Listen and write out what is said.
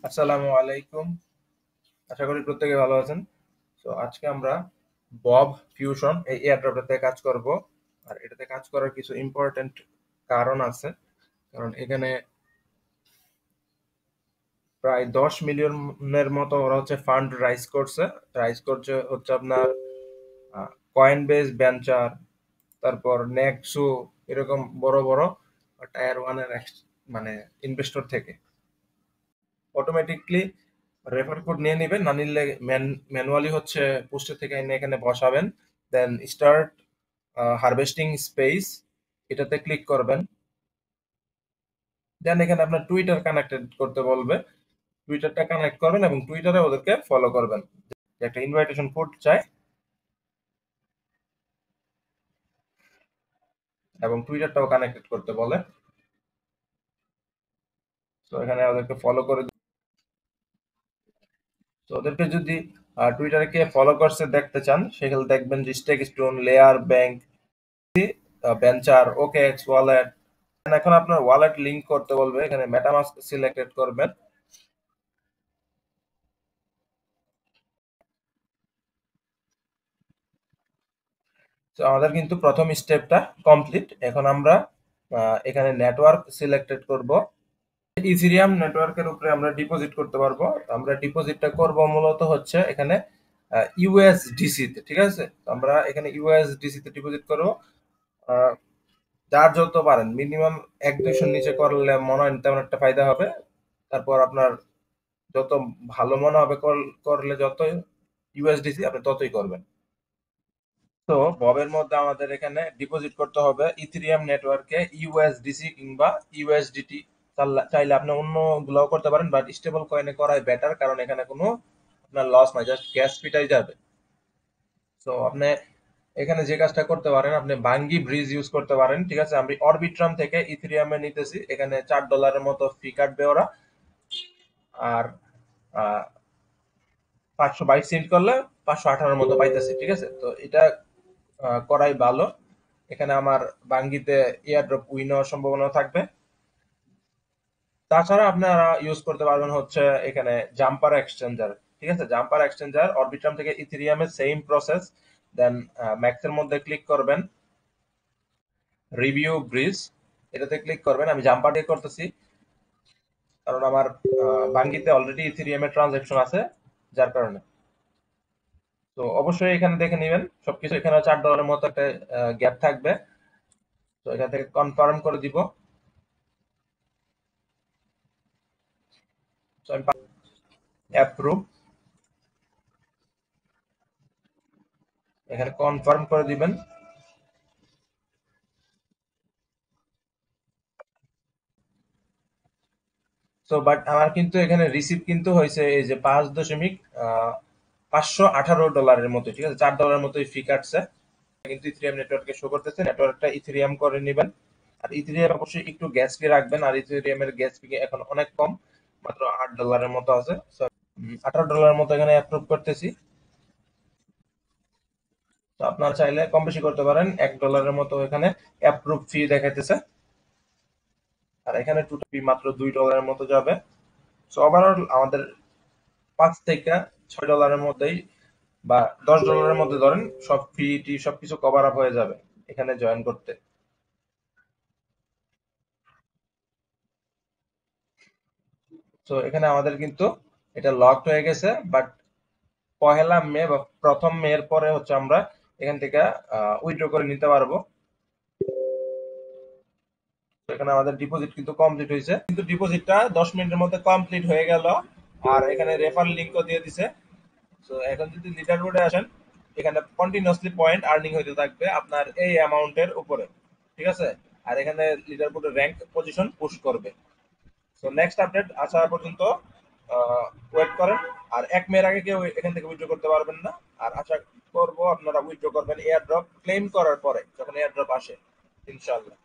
আসসালামু আলাইকুম। আশা করি প্রত্যেকে ভালো আছেন। তো আজকে আমরা বব ফিউশন এই এয়ারড্রপটাতে কাজ করব। আর এটাতে কাজ করার কিছু ইম্পর্টেন্ট কারণ আছে। কারণ এখানে প্রায় 10 মিলিয়নের মতো ওরা হচ্ছে ফান্ড রাইজ করছে। রাইজ করছে হচ্ছে আপনার কয়েন বেস ভেঞ্চার, তারপর নেক্সো, এরকম বড় বড় টায়ার ওয়ানের মানে ইনভেস্টর থেকে। অটোমেটিকলি রেফার কোড নিয়ে নেবেন, না নিলে ম্যানুয়ালি হচ্ছে পোস্টের থেকে এনে এখানে বসাবেন। দেন স্টার্ট হারভেস্টিং স্পেস, এটাতে ক্লিক করবেন। দেন এখানে আপনার টুইটার কানেক্টেড করতে বলবে, টুইটারটা কানেক্ট করবেন এবং টুইটারে ওদেরকে ফলো করবেন। একটা ইনভাইটেশন কোড চাই এবং টুইটারটাও কানেক্টেড করতে বলে। তো এখানে ওদেরকে ফলো করে তো ওদেরকে যদি টুইটারে কে ফলো করছে দেখতে চান, সেখানে দেখবেন যে stake stone, layer bank, venture, okay X wallet. এখন আপনার ওয়ালেট লিংক করতে বলবে, এখানে মেটামাস্ক সিলেক্টেড করবেন। তো আমাদের কিন্তু প্রথম স্টেপটা কমপ্লিট। এখন আমরা এখানে নেটওয়ার্ক সিলেক্টেড করব। ইথেরিয়াম নেটওয়ার্কের উপরে আমরা ডিপোজিট করতে পারবো। আমরা ডিপোজিটটা করব মূলত হচ্ছে এখানে ইউএসডিসি তে, ঠিক আছে? তো আমরা এখানে ইউএসডিসি তে ডিপোজিট করব। আহ, যার যত পারেন, মিনিমাম 1-200 নিচে করলে মনে হয় না তেমন একটা ফায়দা হবে। তারপর আপনার যত ভালো মনে হবে করলে যত ইউএসডিসি আপনি ততই করবেন। তো ববের মধ্যে আমাদের এখানে ডিপোজিট করতে হবে ইথেরিয়াম নেটওয়ার্কে ইউএসডিসি কিংবা ইউএসডিটি। চাইলে আপনি অন্য গুলাও করতে পারেন, বাট স্টেবল কয়েনে করাই বেটার, কারণ এখানে কোনো আপনার লস নাই, জাস্ট গ্যাস ফিটাই যাবে। তো আপনি এখানে যে কাজটা করতে পারেন, আপনি বাঙ্গি ব্রিজ ইউজ করতে পারেন, ঠিক আছে? আমি অরবিট্রাম থেকে ইথেরিয়ামে নিতেছি, এখানে $4 মতো ফি কাটবে ওরা। আর 522 সেন্ট করলে 518 মতো পাইতেছি, ঠিক আছে? তো এটা করাই ভালো। এখানে আমার বাঙ্গিতে এয়ারড্রপ উইন হওয়ার সম্ভাবনা থাকবে। তাছাড়া আপনারা ইউজ করতে পারবেন হচ্ছে এখানে জাম্পার এক্সচেঞ্জার, ঠিক আছে? জাম্পার এক্সচেঞ্জার অরবিট্রাম থেকে ইথেরিয়ামের সেম প্রসেস। দেন ম্যাক্সের মধ্যে ক্লিক করবেন, রিভিউ ব্রিজ, এটাতে ক্লিক করবেন। আমি জাম্পার দিয়ে করতেছি কারণ আমার বাঙ্গিতে অলরেডি ইথেরিয়ামের ট্রানজাকশন আছে, যার কারণে। তো অবশ্যই এখানে দেখে নেবেন সবকিছু। এখানে $4 মতো একটা গ্যাপ থাকবে। তো এখান থেকে কনফার্ম করে দিব। তো আমি অ্যাপ্রুভ, এখানে কনফার্ম করে দিবেন। তো বাট আমার কিন্তু এখানে রিসিভ কিন্তু হয়েছে এই যে 5.518 ডলারের মতো, ঠিক আছে? $4 মতোই ফি কাটছে। কিন্তু ইথেরিয়াম নেটওয়ার্কে শো করতেছে, নেটওয়ার্কটা ইথেরিয়াম করে নেবেন। আর ইথেরিয়াম অবশ্যই একটু গ্যাস ফি রাখবেন, আর ইথেরিয়ামের গ্যাস ফি এখন অনেক কম, মাত্র $8 মতো আছে। $18 মতো এখানে অ্যাপ্রুভ করতেছি। তো আপনারা চাইলে কম বেশি করতে পারেন, $1 মতো এখানে অ্যাপ্রুভ ফি দেখাইতেছে। আর এখানে টোটাল ফি মাত্র $2 মতো যাবে। সো ওভারঅল আমাদের 5 থেকে 6 ডলারের মধ্যেই বা $10 মধ্যে ধরেন সব ফি টি সবকিছু কভার আপ হয়ে যাবে এখানে জয়েন করতে। তো এখানে আমাদের কিন্তু এটা লকড হয়ে গেছে, বাট 1 মে বা 1ম মে এর পরে হচ্ছে আমরা এখান থেকে উইথড্র করে নিতে পারবো। তো এখানে আমাদের ডিপোজিট কিন্তু কমপ্লিট হয়েছে, কিন্তু ডিপোজিটটা 10 মিনিটের মধ্যে কমপ্লিট হয়ে গেল। আর এখানে রেফার লিঙ্কও দিয়ে দিছে। তো এখন যদি লিডার বোর্ডে আসেন, এখানে কন্টিনিউয়াসলি পয়েন্ট আর্নিং হইতে থাকবে আপনার এই অ্যামাউন্টের উপরে, ঠিক আছে? আর এখানে লিডার বোর্ডের র্যাঙ্ক পজিশন পুশ করবে। সো নেক্সট আপডেট আসা পর্যন্ত ওয়েট করেন। আর 1 মের আগে কেউ এখান থেকে উইথড্র করতে পারবেন না। আর আশা করবো আপনারা উইথড্র করবেন এয়ার ড্রপ ক্লেম করার পরে, যখন এয়ার ড্রপ আসে, ইনশাআল্লাহ।